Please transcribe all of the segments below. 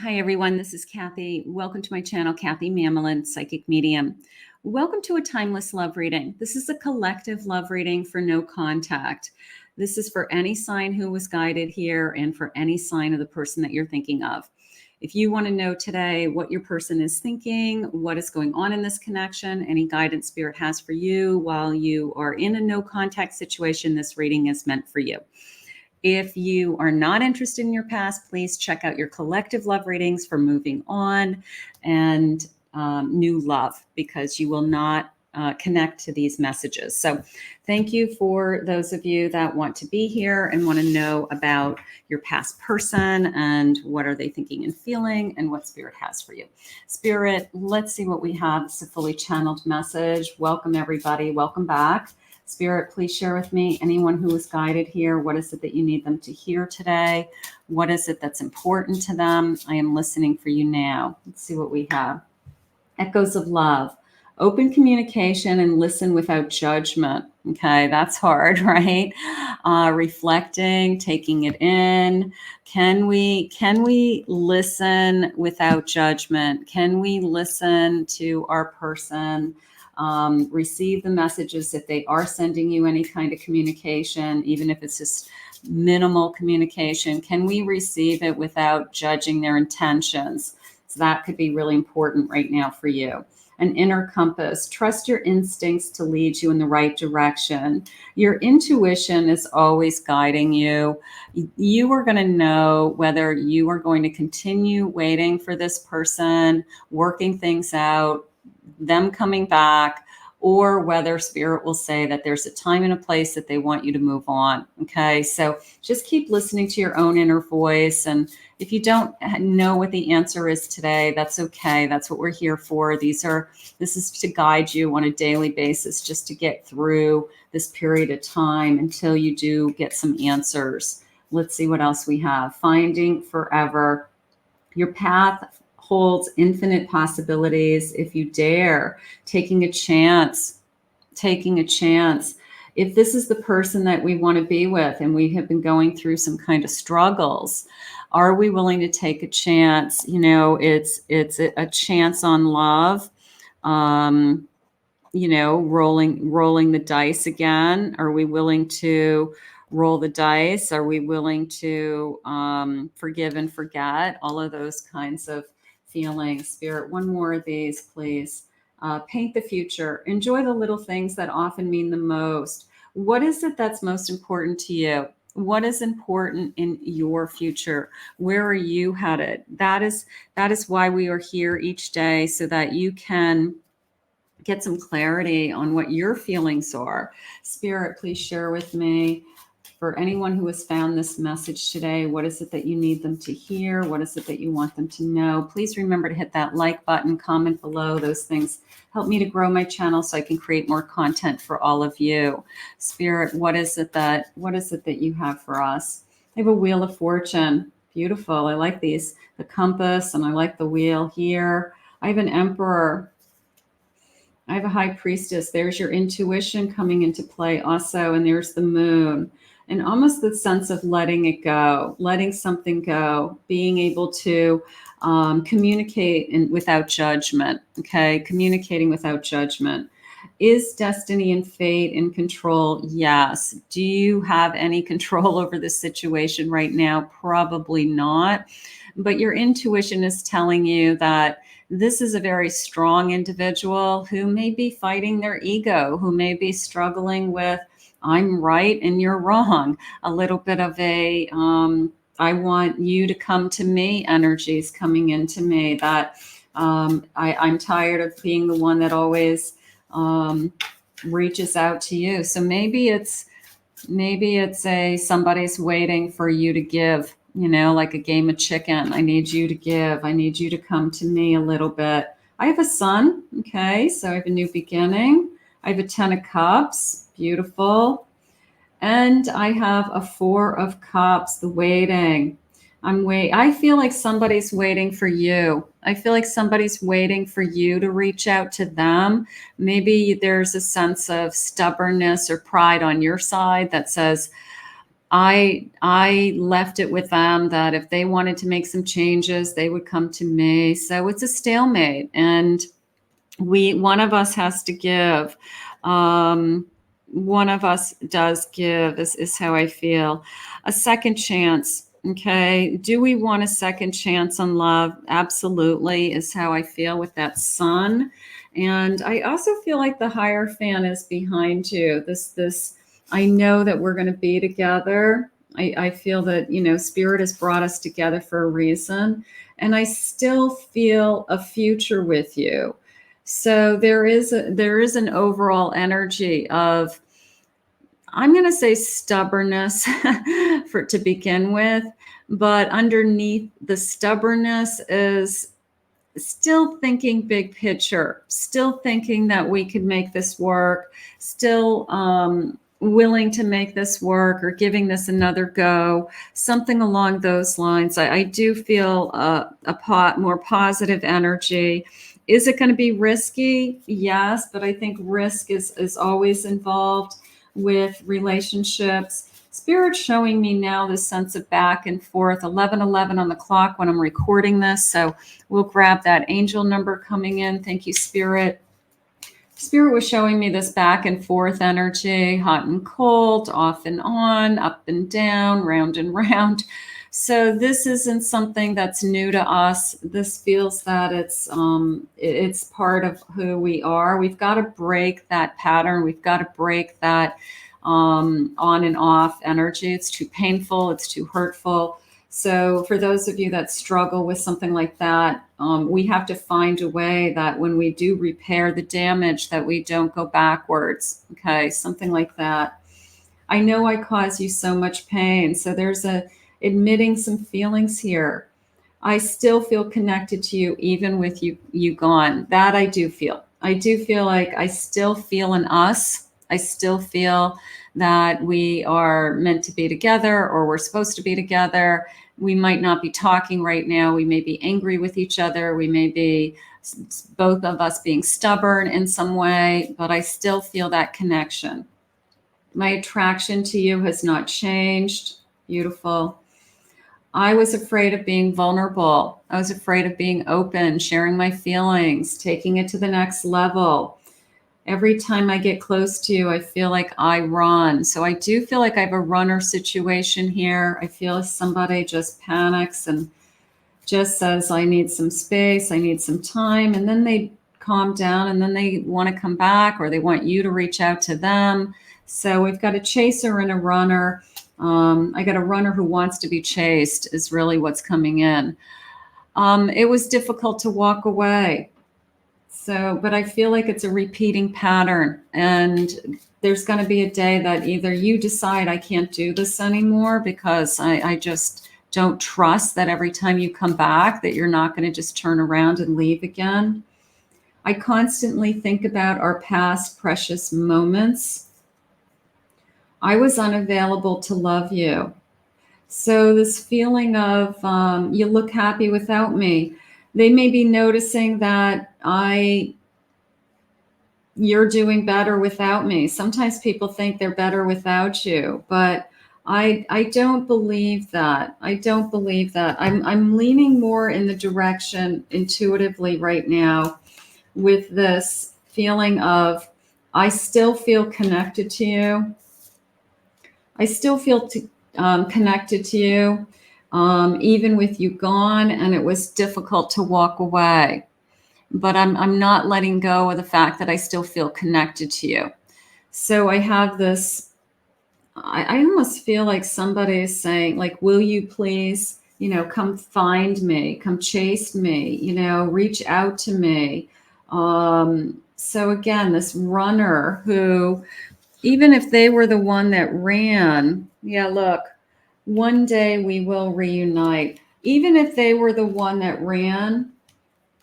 Hi, everyone. This is Kathy. Welcome to my channel, Kathy Mamelin, Psychic Medium. Welcome to a timeless love reading. This is a collective love reading for no contact. This is for any sign who was guided here and for any sign of the person that you're thinking of. If you want to know today what your person is thinking, what is going on in this connection, any guidance Spirit has for you while you are in a no contact situation, this reading is meant for you. If you are not interested in your past, please check out your collective love readings for moving on and new love, because you will not connect to these messages. So thank you for those of you that want to be here and want to know about your past person and what are they thinking and feeling and what Spirit has for you. Spirit, let's see what we have. It's a fully channeled message. Welcome, everybody. Welcome back. Spirit, please share with me anyone who was guided here. What is it that you need them to hear today? What is it that's important to them? I am listening for you now. Let's see what we have. Echoes of love. Open communication and listen without judgment. Okay, that's hard, right? Reflecting, taking it in. Can we listen without judgment? Can we listen to our person? Receive the messages if they are sending you any kind of communication, even if it's just minimal communication. Can we receive it without judging their intentions? So that could be really important right now for you. An inner compass. Trust your instincts to lead you in the right direction. Your intuition is always guiding you. You are going to know whether you are going to continue waiting for this person, working things out, them coming back, or whether Spirit will say that there's a time and a place that they want you to move on. Okay, so just keep listening to your own inner voice. And if you don't know what the answer is today, that's okay. That's what we're here for. This is to guide you on a daily basis, just to get through this period of time until you do get some answers. Let's see what else we have. Finding forever. Your path holds infinite possibilities if you dare. Taking a chance. If this is the person that we want to be with and we have been going through some kind of struggles, are we willing to take a chance? You know, it's a chance on love. Rolling the dice again. Are we willing to roll the dice? Are we willing to forgive and forget? All of those kinds of feelings. Spirit, one more of these, please. Paint the future. Enjoy the little things that often mean the most. What is it that's most important to you? What is important in your future? Where are you headed? That is why we are here each day, so that you can get some clarity on what your feelings are. Spirit, please share with me, for anyone who has found this message today, what is it that you need them to hear? What is it that you want them to know? Please remember to hit that like button, comment below. Those things help me to grow my channel so I can create more content for all of you. Spirit, what is it that you have for us? I have a Wheel of Fortune. Beautiful. I like these. The compass, and I like the wheel here. I have an Emperor. I have a High Priestess. There's your intuition coming into play also. And there's the Moon. And almost the sense of letting it go, letting something go, being able to communicate without judgment. Okay, communicating without judgment. Is destiny and fate in control? Yes. Do you have any control over this situation right now? Probably not. But your intuition is telling you that this is a very strong individual who may be fighting their ego, who may be struggling with, I'm right and you're wrong. A little bit of a, I want you to come to me energies coming into me, that I'm tired of being the one that always reaches out to you. So maybe it's somebody's waiting for you to give, like a game of chicken. I need you to give. I need you to come to me a little bit. I have a Sun. Okay. So I have a new beginning. I have a 10 of Cups. Beautiful. And I have a 4 of Cups, the waiting. I feel like somebody's waiting for you. I feel like somebody's waiting for you to reach out to them. Maybe there's a sense of stubbornness or pride on your side that says, I left it with them that if they wanted to make some changes, they would come to me. So it's a stalemate, and one of us has to give. One of us does give, is how I feel. A second chance. Okay. Do we want a second chance on love? Absolutely, is how I feel with that sun. And I also feel like the Hierophant is behind you. I know that we're going to be together. I feel that, Spirit has brought us together for a reason. And I still feel a future with you. So there is an overall energy of, I'm going to say, stubbornness to begin with, but underneath the stubbornness is still thinking big picture, still thinking that we could make this work, still willing to make this work or giving this another go, something along those lines. I do feel more positive energy. Is it going to be risky? Yes, but I think risk is always involved with relationships. Spirit's showing me now this sense of back and forth, 11:11 on the clock when I'm recording this. So we'll grab that angel number coming in. Thank you, Spirit. Spirit was showing me this back and forth energy, hot and cold, off and on, up and down, round and round. So this isn't something that's new to us. This feels that it's part of who we are. We've got to break that pattern. We've got to break that on and off energy. It's too painful. It's too hurtful. So for those of you that struggle with something like that, we have to find a way that when we do repair the damage, that we don't go backwards. Okay, something like that. I know I cause you so much pain. So there's admitting some feelings here. I still feel connected to you, even with you gone. That I do feel. I do feel like I still feel an us. I still feel that we are meant to be together, or we're supposed to be together. We might not be talking right now. We may be angry with each other. We may be both of us being stubborn in some way, but I still feel that connection. My attraction to you has not changed. Beautiful. I was afraid of being vulnerable. I was afraid of being open, sharing my feelings, taking it to the next level. Every time I get close to you, I feel like I run. So I do feel like I have a runner situation here. I feel somebody just panics and just says, I need some space, I need some time. And then they calm down, and then they want to come back, or they want you to reach out to them. So we've got a chaser and a runner. I got a runner who wants to be chased is really what's coming in. It was difficult to walk away. So, but I feel like it's a repeating pattern, and there's going to be a day that either you decide I can't do this anymore because I just don't trust that every time you come back that you're not going to just turn around and leave again. I constantly think about our past precious moments. I was unavailable to love you. So this feeling of you look happy without me. They may be noticing that you're doing better without me. Sometimes people think they're better without you, but I don't believe that. I don't believe that. I'm leaning more in the direction intuitively right now with this feeling of I still feel connected to you. I still feel connected to you, even with you gone, and it was difficult to walk away. But I'm not letting go of the fact that I still feel connected to you. So I have this, I almost feel like somebody is saying, like, will you please, come find me, come chase me, reach out to me. So again, this runner who, even if they were the one that ran, look, one day we will reunite. Even if they were the one that ran,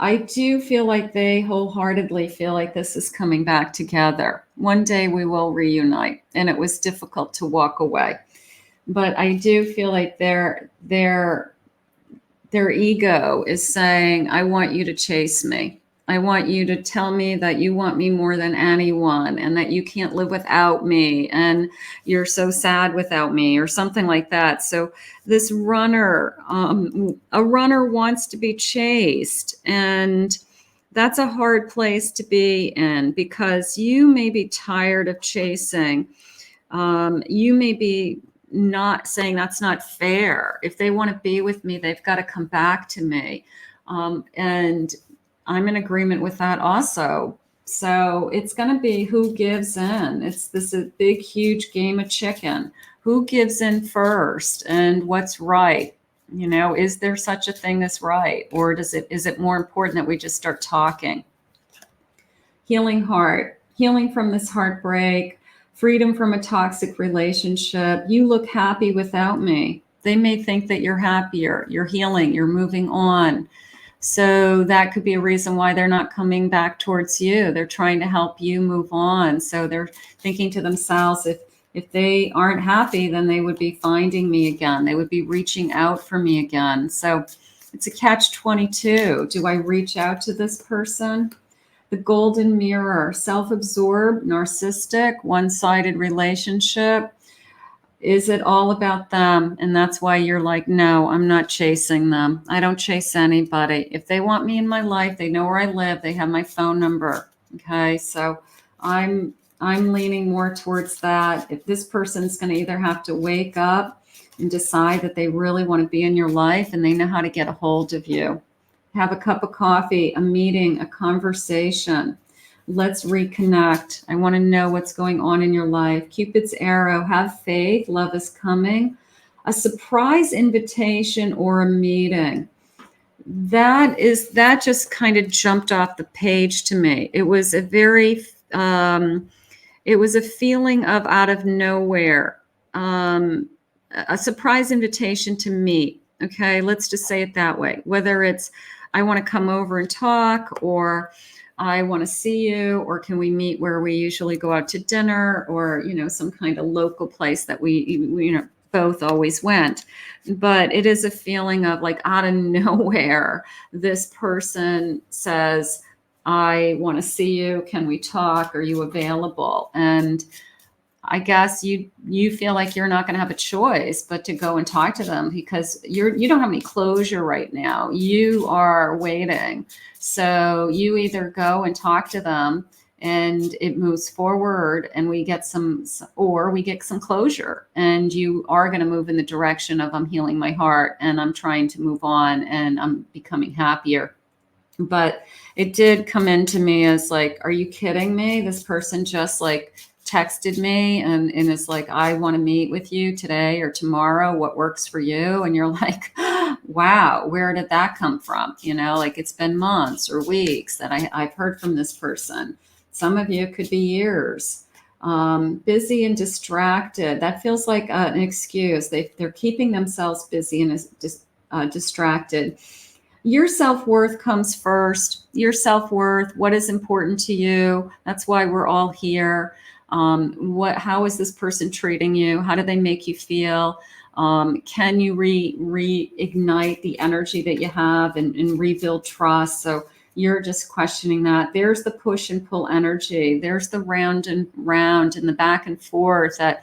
I do feel like they wholeheartedly feel like this is coming back together. One day we will reunite, and it was difficult to walk away. But I do feel like their ego is saying, I want you to chase me. I want you to tell me that you want me more than anyone and that you can't live without me and you're so sad without me or something like that. So this runner, a runner wants to be chased, and that's a hard place to be in because you may be tired of chasing. You may be not saying that's not fair. If they want to be with me, they've got to come back to me. And I'm in agreement with that also. So it's going to be who gives in. It's this a big, huge game of chicken. Who gives in first and what's right? You know, is there such a thing as right? Or is it more important that we just start talking? Healing heart, healing from this heartbreak, freedom from a toxic relationship. You look happy without me. They may think that you're happier, you're healing, you're moving on. So that could be a reason why they're not coming back towards you. They're trying to help you move on. So they're thinking to themselves, if they aren't happy, then they would be finding me again. They would be reaching out for me again. So it's a catch-22. Do I reach out to this person? The golden mirror, self-absorbed, narcissistic, one-sided relationship. Is it all about them? And that's why you're like, no, I'm not chasing them. I don't chase anybody. If they want me in my life, they know where I live. They have my phone number. Okay. So I'm leaning more towards that. If this person's going to either have to wake up and decide that they really want to be in your life and they know how to get a hold of you. Have a cup of coffee, a meeting, a conversation. Let's reconnect. I want to know what's going on in your life. Cupid's arrow, have faith, love is coming. A surprise invitation or a meeting. That just kind of jumped off the page to me. It was a very, it was a feeling of out of nowhere, a surprise invitation to meet. Okay, let's just say it that way. Whether it's, I want to come over and talk, or I want to see you, or can we meet where we usually go out to dinner, or, you know, some kind of local place that we you know, both always went. But it is a feeling of like out of nowhere, this person says, I want to see you. Can we talk? Are you available? And I guess you feel like you're not going to have a choice but to go and talk to them because you don't have any closure right now. You are waiting. So you either go and talk to them and it moves forward and we get some closure, and you are going to move in the direction of, I'm healing my heart and I'm trying to move on and I'm becoming happier. But it did come into me as like, are you kidding me? This person just like texted me and it's like, I want to meet with you today or tomorrow. What works for you? And you're like, wow, where did that come from? You know, like it's been months or weeks that I've heard from this person. Some of you, it could be years. Busy and distracted. That feels like an excuse. They're keeping themselves busy and distracted. Your self-worth comes first. Your self-worth, what is important to you? That's why we're all here. How is this person treating you? How do they make you feel? Can you reignite the energy that you have and rebuild trust? So you're just questioning that. There's the push and pull energy. There's the round and round and the back and forth that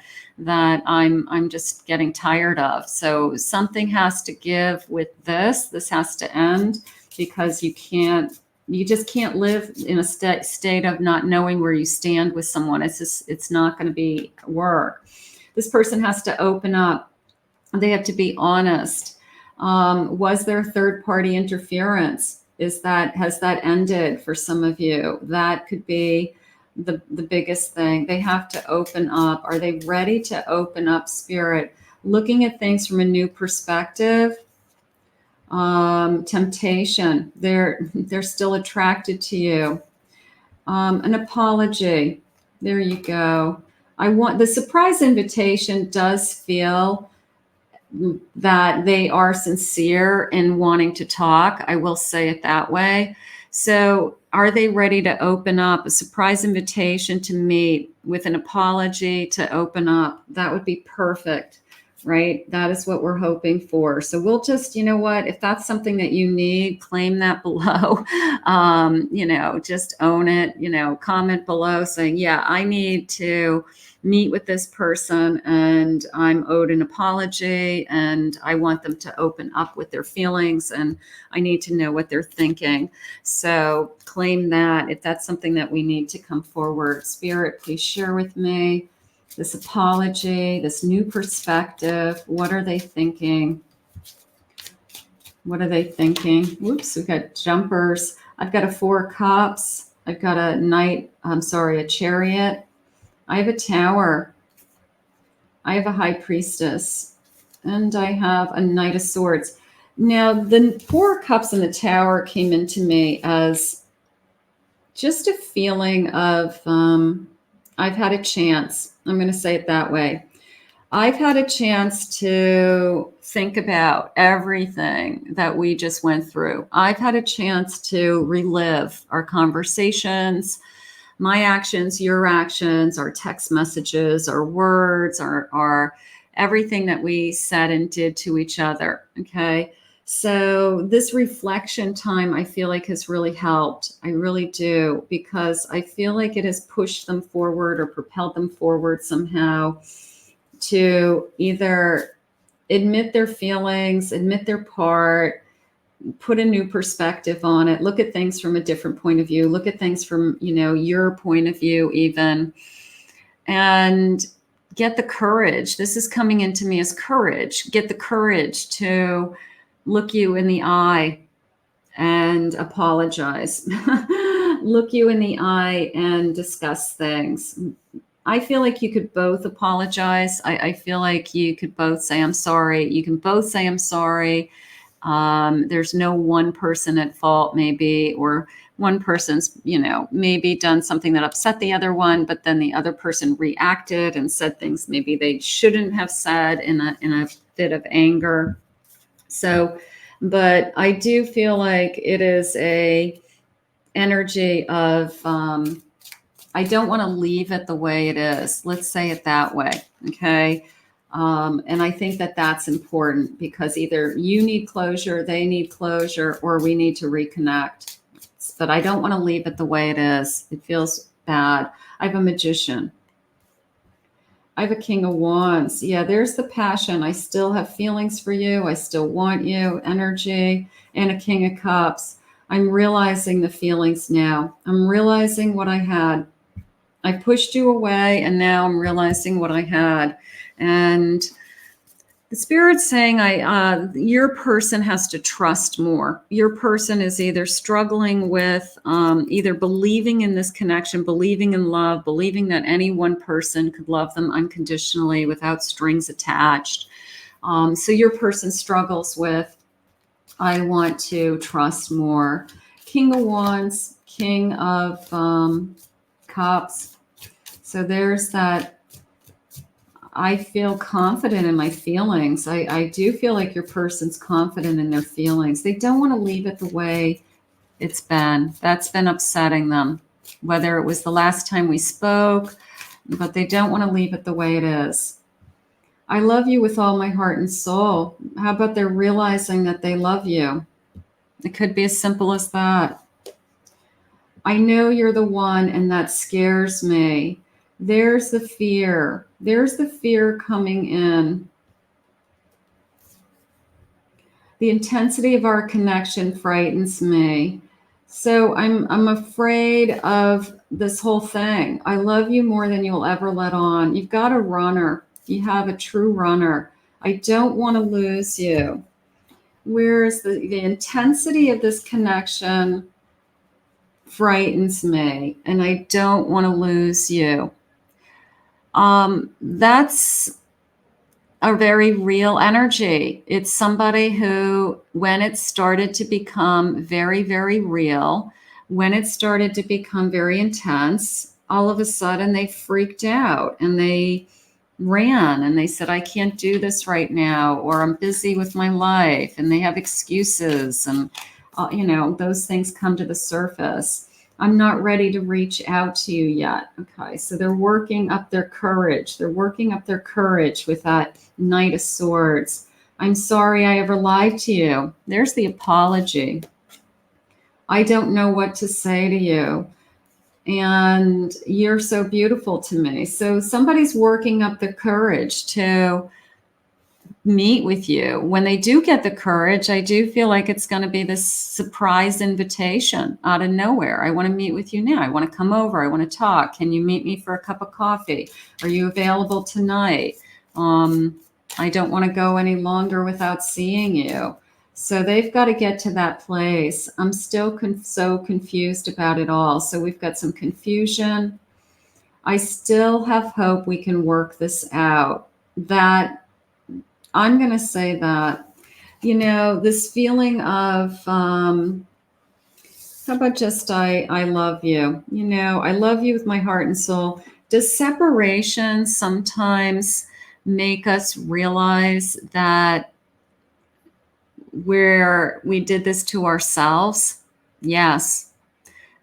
I'm just getting tired of. So something has to give with this. This has to end because you just can't live in a state of not knowing where you stand with someone. It's not going to be work. This person has to open up. They have to be honest. Was there third party interference? Has that ended for some of you? That could be the biggest thing. They have to open up. Are they ready to open up, spirit? Looking at things from a new perspective. Temptation. They're still attracted to you. An apology. There you go. The surprise invitation does feel that they are sincere in wanting to talk. I will say it that way. So are they ready to open up? A surprise invitation to meet with an apology to open up. That would be perfect right? That is what we're hoping for. So we'll just, you know what, if that's something that you need, claim that below. You know, just own it, you know, comment below saying, yeah, I need to meet with this person and I'm owed an apology and I want them to open up with their feelings and I need to know what they're thinking. So claim that if that's something that we need to come forward. Spirit, please share with me this apology, this new perspective. What are they thinking? What are they thinking? Whoops, we've got jumpers. I've got a 4 of Cups. I've got a knight, a chariot. I have a Tower. I have a High Priestess. And I have a Knight of Swords. Now, the 4 of Cups and the Tower came into me as just a feeling of, I've had a chance. I'm going to say it that way. I've had a chance to think about everything that we just went through. I've had a chance to relive our conversations, my actions, your actions, our text messages, our words, our everything that we said and did to each other. Okay. So this reflection time, I feel like has really helped. I really do, because I feel like it has pushed them forward or propelled them forward somehow to either admit their feelings, admit their part, put a new perspective on it, look at things from a different point of view, look at things from, you know, your point of view even, and get the courage. This is coming into me as courage. Get the courage to look you in the eye and apologize. Look you in the eye and discuss things. I feel like you could both apologize. I feel like you could both say, I'm sorry. You can both say, I'm sorry. There's no one person at fault, maybe, or one person's, you know, maybe done something that upset the other one, but then the other person reacted and said things maybe they shouldn't have said in a fit of anger. So, but I do feel like it is a energy of, I don't want to leave it the way it is. Let's say it that way. Okay. And I think that that's important because either you need closure, they need closure, or we need to reconnect. But I don't want to leave it the way it is. It feels bad. I have a Magician. I have a King of Wands. Yeah, there's the passion. I still have feelings for you. I still want you, energy, and a King of Cups. I'm realizing the feelings now. I'm realizing what I had. I pushed you away, and now I'm realizing what I had. And the Spirit's saying your person has to trust more. Your person is either struggling with either believing in this connection, believing in love, believing that any one person could love them unconditionally without strings attached. So your person struggles with, I want to trust more. King of Wands, King of Cups. So there's that. I feel confident in my feelings. I do feel like your person's confident in their feelings. They don't want to leave it the way it's been. That's been upsetting them, whether it was the last time we spoke, but they don't want to leave it the way it is. I love you with all my heart and soul. How about they're realizing that they love you? It could be as simple as that. I know you're the one, and that scares me. There's the fear. There's the fear coming in. The intensity of our connection frightens me. So I'm afraid of this whole thing. I love you more than you'll ever let on. You've got a runner. You have a true runner. I don't want to lose you. Whereas the intensity of this connection frightens me, and I don't want to lose you. That's a very real energy. It's somebody who, when it started to become very, very real, when it started to become very intense, all of a sudden they freaked out and they ran and they said, I can't do this right now, or I'm busy with my life, and they have excuses, and those things come to the surface. I'm not ready to reach out to you yet. Okay, so they're working up their courage. They're working up their courage with that Knight of Swords. I'm sorry I ever lied to you. There's the apology. I don't know what to say to you. And you're so beautiful to me. So somebody's working up the courage to meet with you. When they do get the courage, I do feel like it's going to be this surprise invitation out of nowhere. I want to meet with you now. I want to come over. I want to talk. Can you meet me for a cup of coffee? Are you available tonight? I don't want to go any longer without seeing you. So they've got to get to that place. I'm still so confused about it all. So we've got some confusion. I still have hope we can work this out. That I'm going to say that, you know, this feeling of, how about just, I love you, you know, I love you with my heart and soul. Does separation sometimes make us realize that we did this to ourselves? Yes.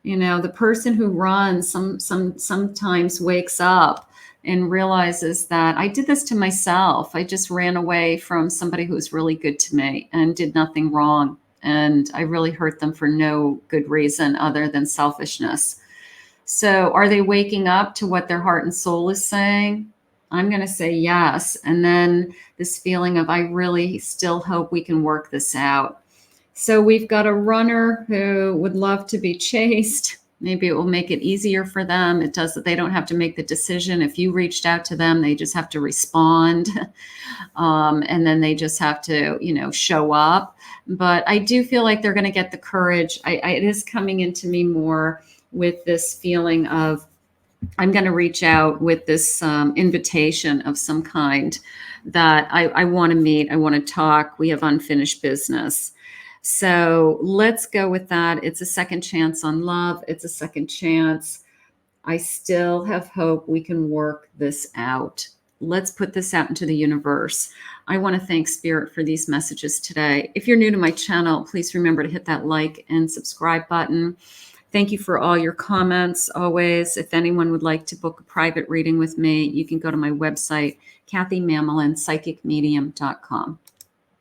You know, the person who runs sometimes wakes up and realizes that I did this to myself. I just ran away from somebody who was really good to me and did nothing wrong. And I really hurt them for no good reason other than selfishness. So are they waking up to what their heart and soul is saying? I'm going to say yes. And then this feeling of, I really still hope we can work this out. So we've got a runner who would love to be chased. Maybe it will make it easier for them. It does that. They don't have to make the decision. If you reached out to them, they just have to respond. And then they just have to, you know, show up. But I do feel like they're going to get the courage. It is coming into me more with this feeling of, I'm going to reach out with this invitation of some kind that I want to meet. I want to talk. We have unfinished business. So let's go with that. It's a second chance on love. It's a second chance. I still have hope we can work this out. Let's put this out into the universe. I want to thank Spirit for these messages today. If you're new to my channel, please remember to hit that like and subscribe button. Thank you for all your comments always. If anyone would like to book a private reading with me, you can go to my website, KathyMammelin, psychicmedium.com.